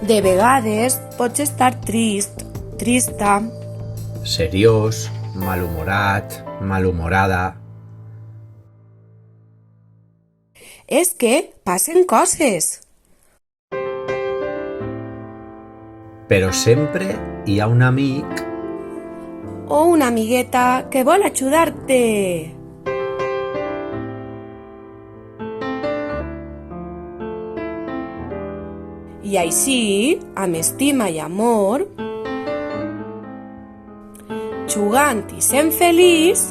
De vegades pots estar trist, trista. Seriós, malhumorat, malhumorada. És que passen coses. Però sempre hi ha un amic O una amigueta que vol ajudar-te. I així, amb estima i amor, jugant i sent feliç,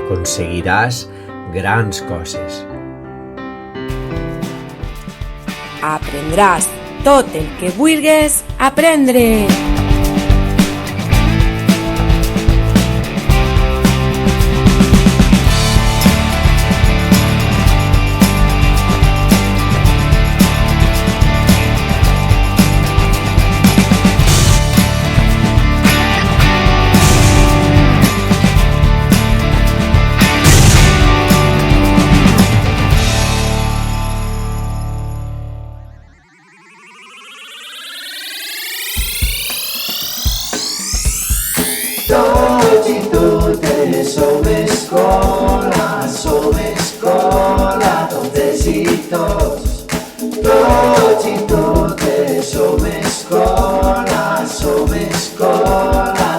aconseguiràs grans coses. aprendràs tot el que vulguis aprendre. Tots i totes som escola, totes i tots. Tots i totes som escola,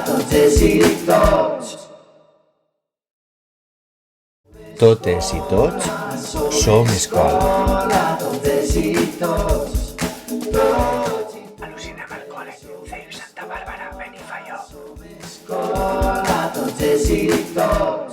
totes i tots. Totes i tots som escola. Totes i tots. Al·lucinem al col·le CEU Santa Bàrbara, Benifaió. Totes i tots.